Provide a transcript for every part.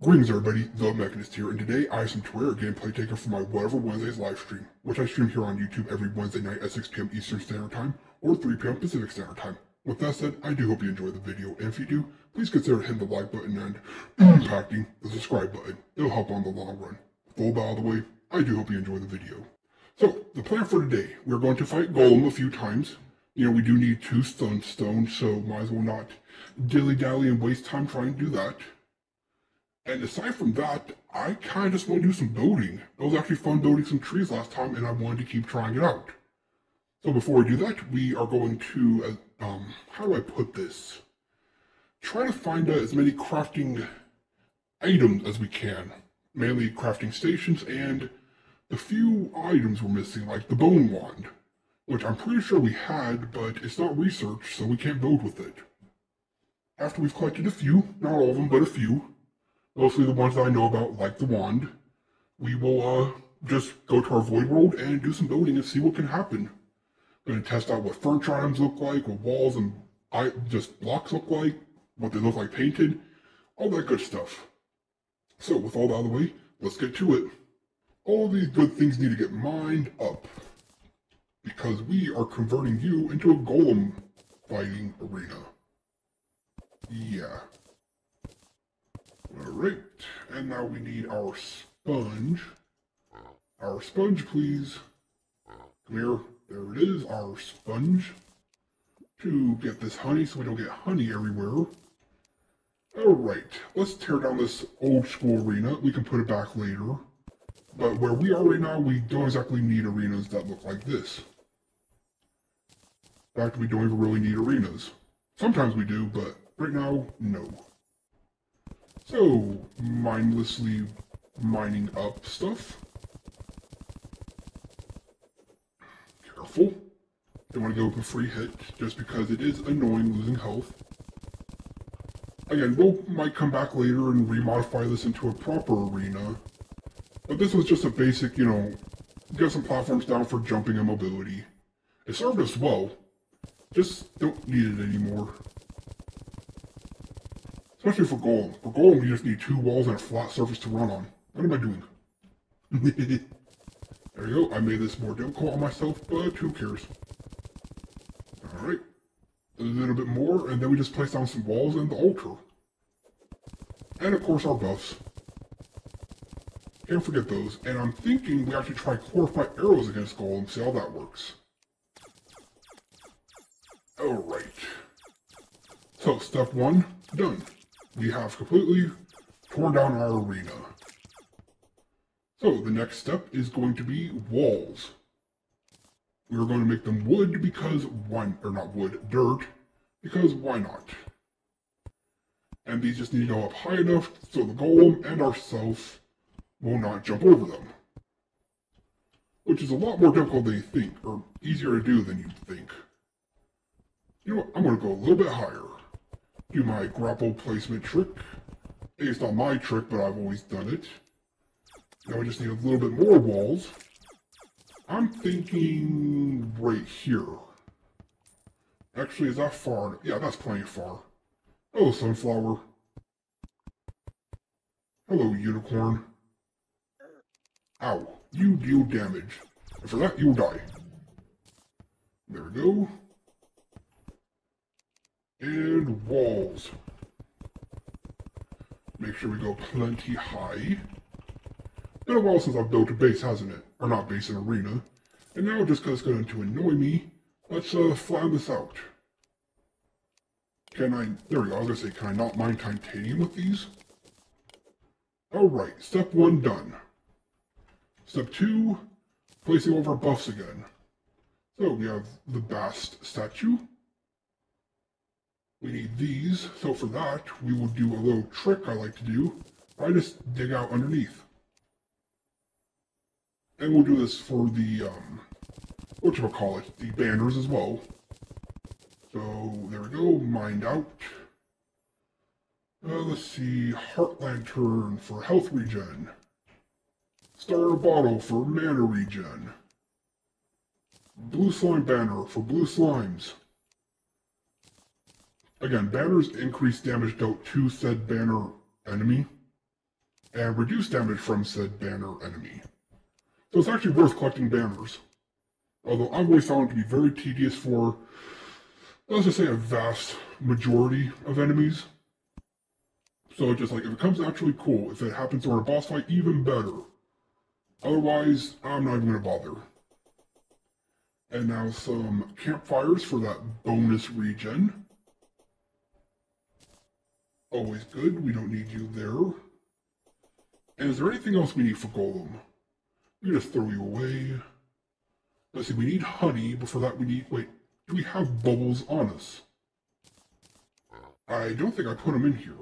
Greetings everybody, TheMechanist here, and today I have some Terraria gameplay taken from my Whatever Wednesdays live stream, which I stream here on YouTube every Wednesday night at 6 p.m. Eastern Standard Time, or 3 p.m. Pacific Standard Time. With that said, I do hope you enjoy the video, and if you do, please consider hitting the like button and impacting the subscribe button. It'll help on the long run. With all that out of the way, I do hope you enjoy the video. So, the plan for today, we're going to fight Golem a few times. You know, we do need 2 stun stones, so might as well not dilly-dally and waste time trying to do that. And aside from that, I kind of just want to do some building. It was actually fun building some trees last time, and I wanted to keep trying it out. So before we do that, we are going to, how do I put this? Try to find as many crafting items as we can. Mainly crafting stations and the few items we're missing, like the bone wand, which I'm pretty sure we had, but it's not researched, so we can't build with it. After we've collected a few, not all of them, but a few, mostly the ones that I know about, like the wand, we will just go to our void world and do some building and see what can happen. Going to test out what furniture items look like, what walls and just blocks look like, what they look like painted, all that good stuff. So with all that out of the way, let's get to it. All of these good things need to get mined up, because we are converting you into a golem fighting arena. Yeah. Alright, and now we need our sponge. Our sponge, please. Come here. There it is, our sponge. To get this honey so we don't get honey everywhere. Alright, let's tear down this old school arena. We can put it back later. But where we are right now, we don't exactly need arenas that look like this. In fact, we don't even really need arenas. Sometimes we do, but right now, no. So, mindlessly mining up stuff. Careful. Don't want to go with a free hit, just because it is annoying losing health. Again, we might come back later and remodify this into a proper arena. But this was just a basic, you know, get some platforms down for jumping and mobility. It served us well. Just don't need it anymore. Especially for Golem. For Golem, you just need 2 walls and a flat surface to run on. What am I doing? There you go. I made this more difficult on myself, but who cares? Alright. A little bit more, and then we just place down some walls and the altar. And of course our buffs. Can't forget those. And I'm thinking we actually try chlorophyte arrows against Golem, see how that works. Alright. So, step 1, done. We have completely torn down our arena. So the next step is going to be walls. We're going to make them wood because dirt, because why not? And these just need to go up high enough so the golem and ourselves will not jump over them. Which is a lot more difficult than you think, or easier to do than you think. You know what, I'm going to go a little bit higher. Do my grapple placement trick. It's not my trick, but I've always done it. Now we just need a little bit more walls. I'm thinking right here. Actually, is that far? Yeah, that's plenty far. Hello, sunflower. Hello, unicorn. Ow, you deal damage. And for that, you will die. There we go. And walls. Make sure we go plenty high. Been a while since I've built a base, hasn't it? Or not base, an arena. And now, just because it's going to annoy me, let's flatten this out. Can I, there we go, I was going to say, can I not mine titanium with these? Alright, step 1 done. Step 2, placing over our buffs again. So we have the Bast statue. We need these, so for that, we will do a little trick I like to do. I just dig out underneath. And we'll do this for the, the banners as well. So, there we go, mined out. Let's see, Heart Lantern for health regen. Star in a Bottle for mana regen. Blue Slime Banner for blue slimes. Again, banners increase damage dealt to said banner enemy. and reduce damage from said banner enemy. So it's actually worth collecting banners. Although I've always found it to be very tedious for, let's just say, a vast majority of enemies. So just like, if it comes naturally, cool. If it happens during a boss fight, even better. Otherwise, I'm not even going to bother. And now some campfires for that bonus regen. Always good, we don't need you there. And is there anything else we need for Golem? We just throw you away. Let's see, we need honey, but for that we need, wait, do we have bubbles on us? I don't think I put them in here.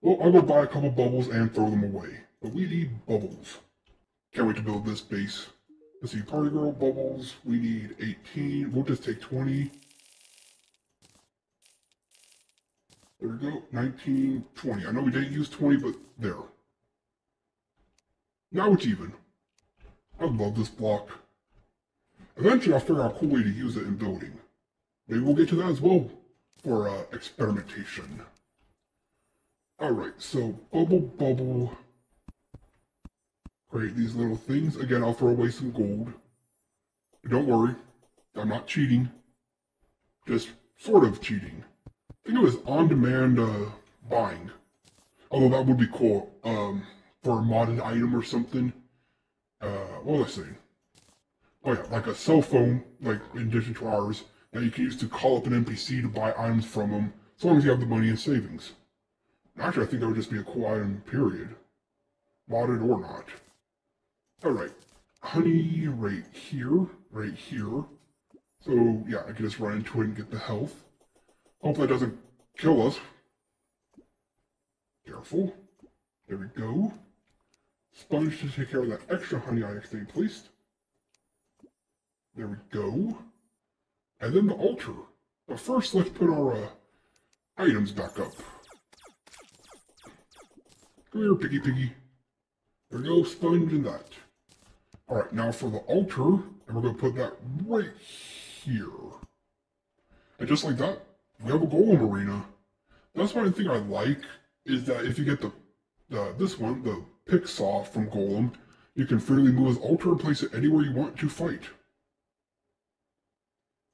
Well, I'll go buy a couple bubbles and throw them away. But we need bubbles. Can't wait to build this base. Let's see, party girl bubbles, we need 18, we'll just take 20. There we go, 19, 20. I know we didn't use 20, but there. Now it's even. I love this block. Eventually I'll figure out a cool way to use it in building. Maybe we'll get to that as well for experimentation. Alright, so bubble. Create these little things. Again, I'll throw away some gold. But don't worry, I'm not cheating. Just sort of cheating. I think it was on-demand buying. Although that would be cool for a modded item or something. What was I saying? Oh yeah, like a cell phone, like in addition to ours, that you can use to call up an NPC to buy items from them, as long as you have the money in savings. Actually, I think that would just be a cool item, period. Modded or not. Alright, honey right here. So yeah, I can just run into it and get the health. Hope that doesn't kill us. Careful. There we go. Sponge to take care of that extra honey I accidentally placed. There we go. And then the altar. But first, let's put our items back up. Come here, piggy. There we go, sponge and that. Alright, now for the altar, and we're going to put that right here. And just like that, we have a Golem arena. That's one thing I like, is that if you get this one, the pick saw from Golem, you can freely move his altar and place it anywhere you want to fight.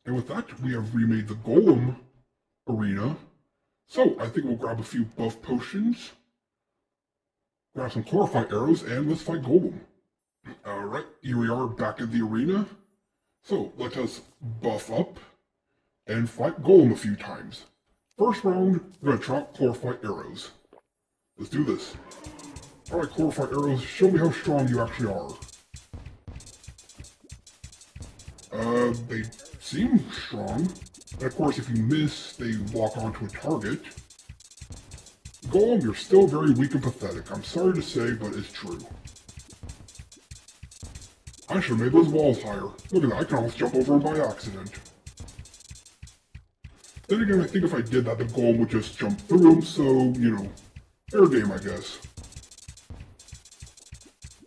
And with that, we have remade the Golem arena. So, I think we'll grab a few buff potions, grab some chlorophyte arrows, and let's fight Golem. Alright, here we are back in the arena. So, let us buff up and fight Golem a few times. First round, we're going to drop chlorophyte arrows. Let's do this. Alright, chlorophyte arrows, show me how strong you actually are. They seem strong. And of course, if you miss, they lock onto a target. Golem, you're still very weak and pathetic. I'm sorry to say, but it's true. I should have made those walls higher. Look at that, I can almost jump over them by accident. Then again, I think if I did that, the Golem would just jump through them, so, you know, fair game, I guess.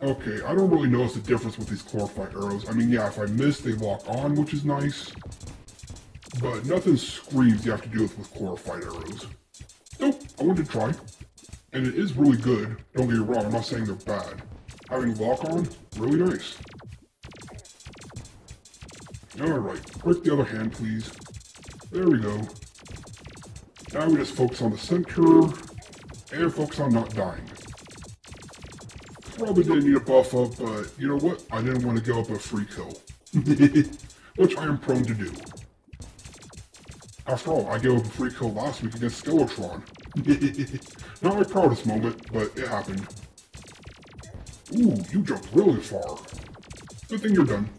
Okay, I don't really notice the difference with these chlorophyte arrows. I mean, yeah, if I miss, they lock on, which is nice. But nothing screams you have to do it with chlorophyte arrows. Nope, I wanted to try. And it is really good. Don't get me wrong, I'm not saying they're bad. Having lock on, really nice. Alright, break the other hand, please. There we go. Now we just focus on the center, and focus on not dying. Probably didn't need a buff up, but you know what? I didn't want to give up a free kill. Which I am prone to do. After all, I gave up a free kill last week against Skeletron. Not my proudest moment, but it happened. Ooh, you jumped really far. Good thing you're done.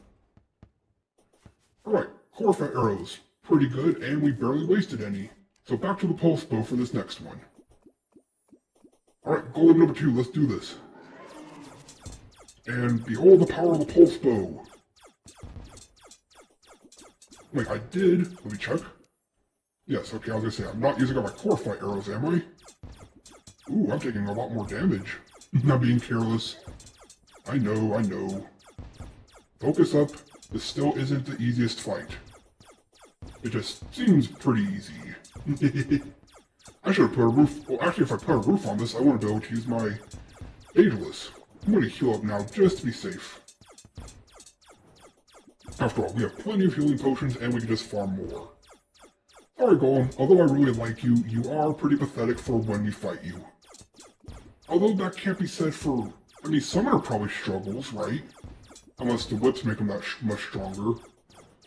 Alright, chlorophyte arrows. Pretty good, and we barely wasted any. So back to the pulse bow for this next one. Alright, Golem number 2, let's do this. And behold the power of the pulse bow. Wait, I did. Let me check. Yes, okay, I was gonna say, I'm not using all my chlorophyte arrows, am I? Ooh, I'm taking a lot more damage. Not being careless. I know. Focus up. This still isn't the easiest fight. It just seems pretty easy. I should have put a roof. Well, actually, if I put a roof on this, I want to be able to use my Daedalus. I'm going to heal up now just to be safe. After all, we have plenty of healing potions and we can just farm more. Sorry, Golem, although I really like you, you are pretty pathetic for when we fight you. Although that can't be said for... I mean, Summoner probably struggles, right? Unless the whips make them that much stronger.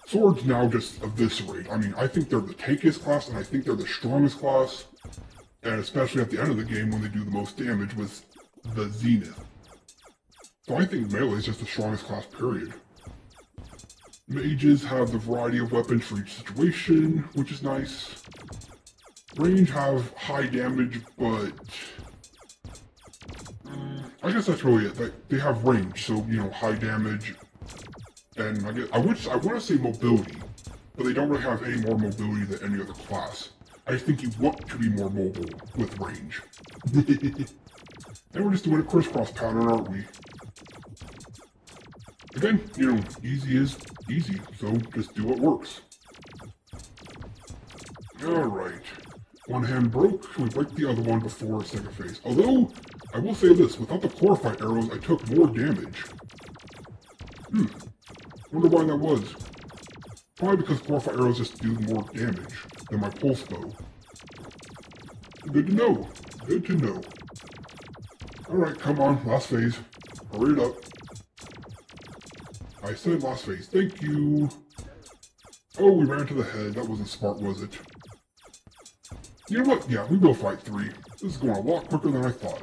Swords now just eviscerate. I mean, I think they're the tankiest class, and I think they're the strongest class. And especially at the end of the game when they do the most damage with the Zenith. So I think melee is just the strongest class, period. Mages have the variety of weapons for each situation, which is nice. Range have high damage, but... I guess that's really it. They have range, so, you know, high damage. And I want to say mobility, but they don't really have any more mobility than any other class. I think you want to be more mobile with range. And we're just doing a crisscross pattern, aren't we? Again, you know, easy is easy, so just do what works. Alright. One hand broke, we break the other one before second phase. Although, I will say this, without the chlorophyte arrows, I took more damage. Wonder why that was. Probably because chlorophyte arrows just do more damage than my pulse bow. Good to know. Good to know. Alright, come on, last phase. Hurry it up. I said last phase, thank you. Oh, we ran to the head. That wasn't smart, was it? You know what? Yeah, we will fight 3. This is going a lot quicker than I thought.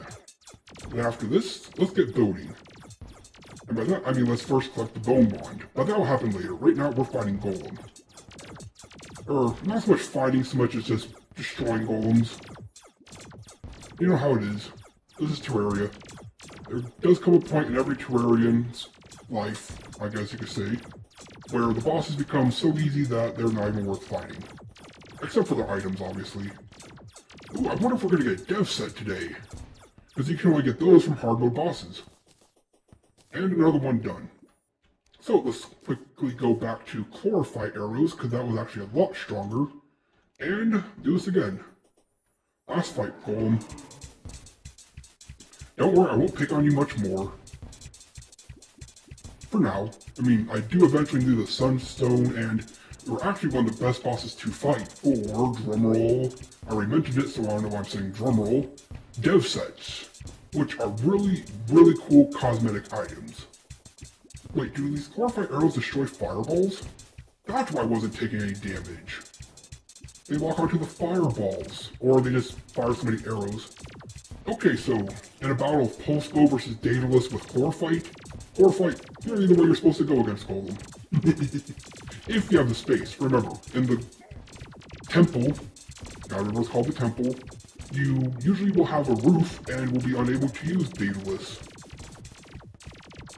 And after this, let's get building. And by that, I mean let's first collect the bone wand. But that will happen later. Right now, we're fighting Golem. Not so much fighting, so much as just destroying golems. You know how it is. This is Terraria. There does come a point in every Terrarian's life, I guess you could say, where the bosses become so easy that they're not even worth fighting. Except for the items, obviously. Ooh, I wonder if we're going to get a dev set today. Because you can only get those from hard mode bosses. And another one done. So let's quickly go back to chlorophyte arrows, because that was actually a lot stronger. And do this again. Last fight, Golem. Don't worry, I won't pick on you much more. For now. I mean, I do eventually do the Sunstone, and you're actually one of the best bosses to fight for, drumroll. I already mentioned it, so I don't know why I'm saying drumroll. Dev sets, which are really, really cool cosmetic items. Wait, do these chlorophyte arrows destroy fireballs? That's why I wasn't taking any damage. They lock onto the fireballs, or they just fire so many arrows. Okay, so, in a battle of Pulse Bow versus Daedalus with Chlorophyte, you're the way you're supposed to go against Golem. If you have the space. Remember, in the temple, I remember it's called the temple, you usually will have a roof and will be unable to use Daedalus.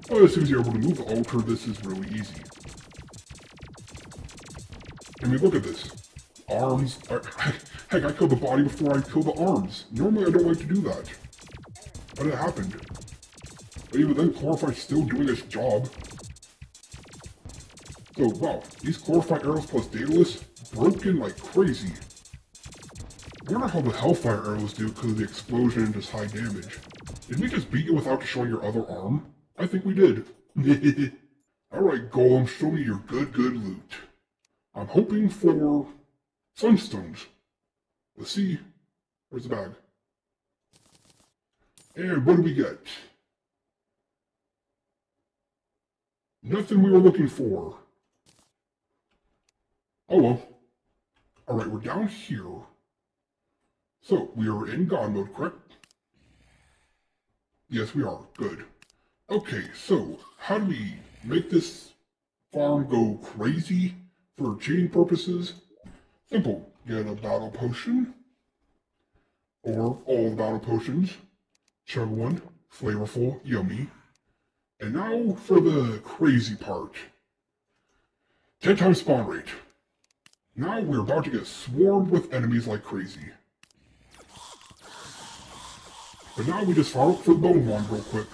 But as soon as you're able to move the altar, this is really easy. I mean, look at this. Arms. Heck, I killed the body before I killed the arms. Normally I don't like to do that. But it happened. But even then, Chlorophyte's still doing its job. So, wow, these Chlorophyte arrows plus Daedalus, broken like crazy. I wonder how the Hellfire arrows do because of the explosion and just high damage. Did we just beat you without destroying your other arm? I think we did. Alright, Golem, show me your good loot. I'm hoping for sunstones. Let's see. Where's the bag? And what do we get? Nothing we were looking for. Oh well. Alright, we're down here. So, we are in God mode, correct? Yes, we are. Good. Okay, so, how do we make this farm go crazy for cheating purposes? Simple. Get a battle potion. Or all the battle potions. Chug one. Flavorful. Yummy. And now for the crazy part. 10 times spawn rate. Now we're about to get swarmed with enemies like crazy. But now we just fire up for the bone wand real quick.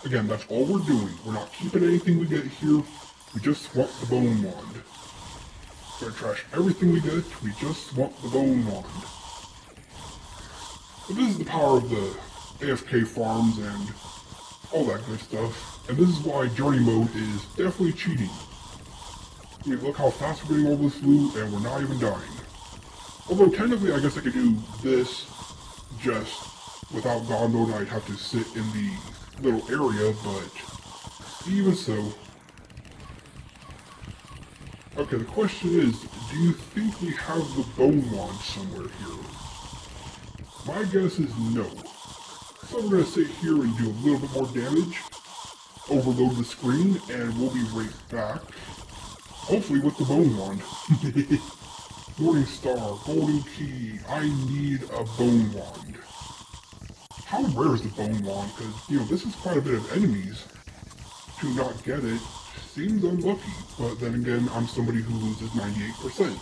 Again, that's all we're doing. We're not keeping anything we get here. We just want the bone wand. We're gonna trash everything we get. We just want the bone wand. But this is the power of the AFK farms and all that good stuff. And this is why Journey Mode is definitely cheating. I mean, look how fast we're getting all this loot and we're not even dying. Although technically I guess I could do this just without God mode, I'd have to sit in the little area, but even so. Okay, the question is, do you think we have the bone wand somewhere here? My guess is no. So we're going to sit here and do a little bit more damage, overload the screen, and we'll be right back. Hopefully with the bone wand. Morning Star, Golden Key, I need a bone wand. How rare is the bone wand? Because, you know, this is quite a bit of enemies. To not get it seems unlucky, but then again, I'm somebody who loses 98%.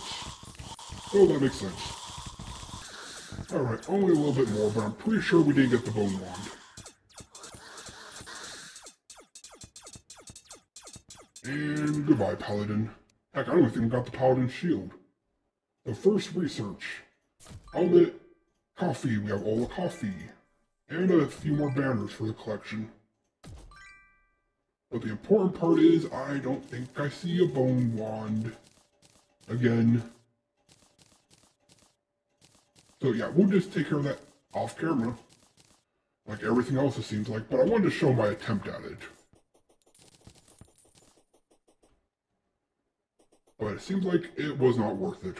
So that makes sense. Alright, only a little bit more, but I'm pretty sure we didn't get the bone wand. And goodbye, Paladin. Heck, I don't even think I got the Paladin shield. The first research. Helmet, coffee, we have all the coffee. And a few more banners for the collection. But the important part is, I don't think I see a bone wand. Again. So yeah, we'll just take care of that off camera. Like everything else it seems like, but I wanted to show my attempt at it. But it seems like it was not worth it.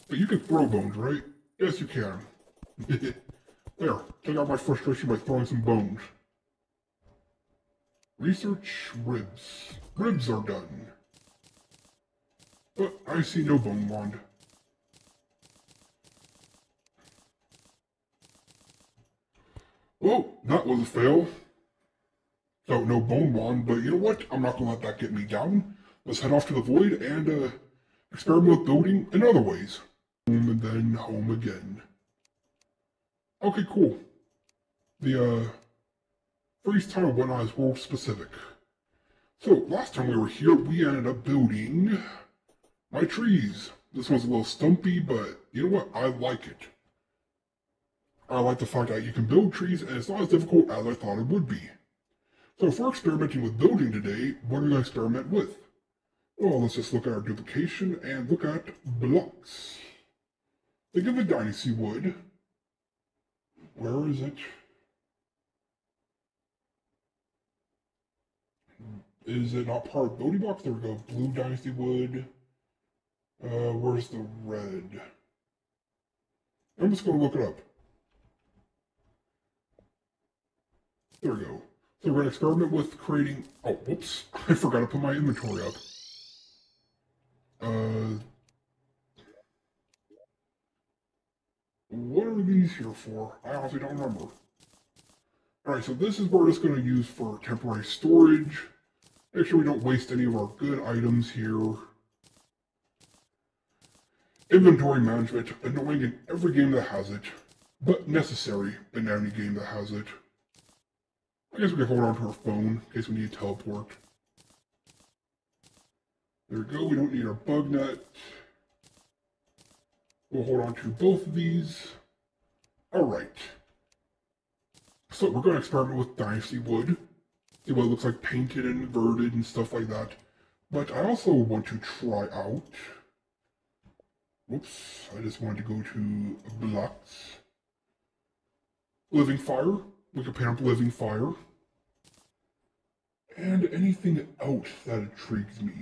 But you can throw bones, right? Yes, you can. There, take out my frustration by throwing some bones. Research ribs. Ribs are done. But I see no bone wand. Well, that was a fail. So, no bone wand, but you know what? I'm not gonna let that get me down. Let's head off to the void and experiment with building in other ways. Home and then home again. Okay, cool. The freeze time and whatnot is world specific. So, last time we were here, we ended up building my trees. This one's a little stumpy, but you know what? I like it. I like the fact that you can build trees and it's not as difficult as I thought it would be. So if we're experimenting with building today, what are we going to experiment with? Well, let's just look at our duplication and look at blocks. Think of the dynasty wood. Where is it? Is it not part of building blocks? There we go. Blue dynasty wood. Where's the red? I'm just going to look it up. There we go. So we're going to experiment with creating... Oh, whoops. I forgot to put my inventory up. What are these here for? I honestly don't remember. Alright, so this is what we're just going to use for temporary storage. Make sure we don't waste any of our good items here. Inventory management, annoying in every game that has it, but necessary in any game that has it. I guess we can hold on to our phone in case we need to teleport. There we go, we don't need our bug net. We'll hold on to both of these. Alright. So we're going to experiment with dynasty wood. See what it looks like painted and inverted and stuff like that. But I also want to try out... Whoops, I just wanted to go to blocks. Living fire. We can paint up living fire. And anything else that intrigues me.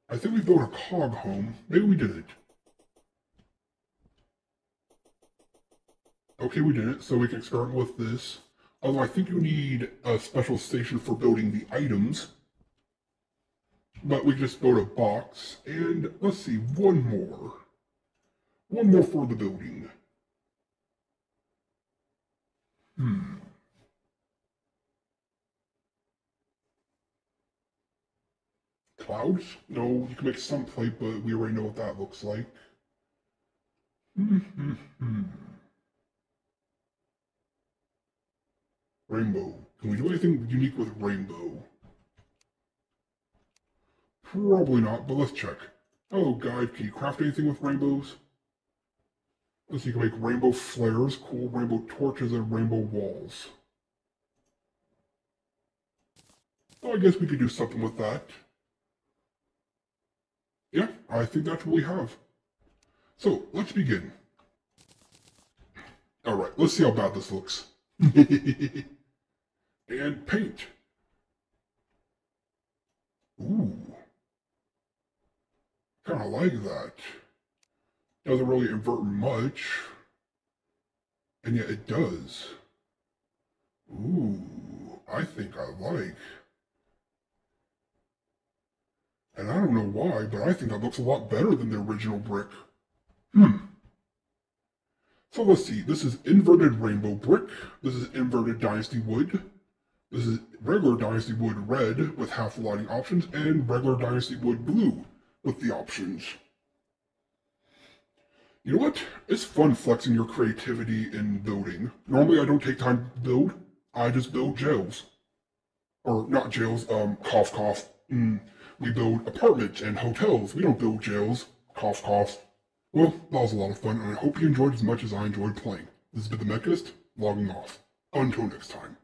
I think we built a cog home. Maybe we didn't. Okay, we didn't, so we can experiment with this. Although I think you need a special station for building the items. But we just built a box, and let's see, one more. One more for the building. Clouds? No, you can make some plate, but we already know what that looks like. Rainbow. Can we do anything unique with rainbow? Probably not, but let's check. Oh, guide, can you craft anything with rainbows? Let's see, you can make rainbow flares, cool rainbow torches, and rainbow walls. So I guess we could do something with that. Yeah, I think that's what we have. So, let's begin. Alright, let's see how bad this looks. And paint. Ooh. Kinda like that. Doesn't really invert much. And yet it does. Ooh, I think I like. And I don't know why, but I think that looks a lot better than the original brick. So let's see, this is inverted rainbow brick. This is inverted dynasty wood. This is regular dynasty wood red with half the lighting options, and regular dynasty wood blue with the options. You know what? It's fun flexing your creativity in building. Normally I don't take time to build, I just build jails. Or not jails, cough cough. We build apartments and hotels. We don't build jails. Cough cough. Well, that was a lot of fun, and I hope you enjoyed as much as I enjoyed playing. This has been TheMechanist, logging off. Until next time.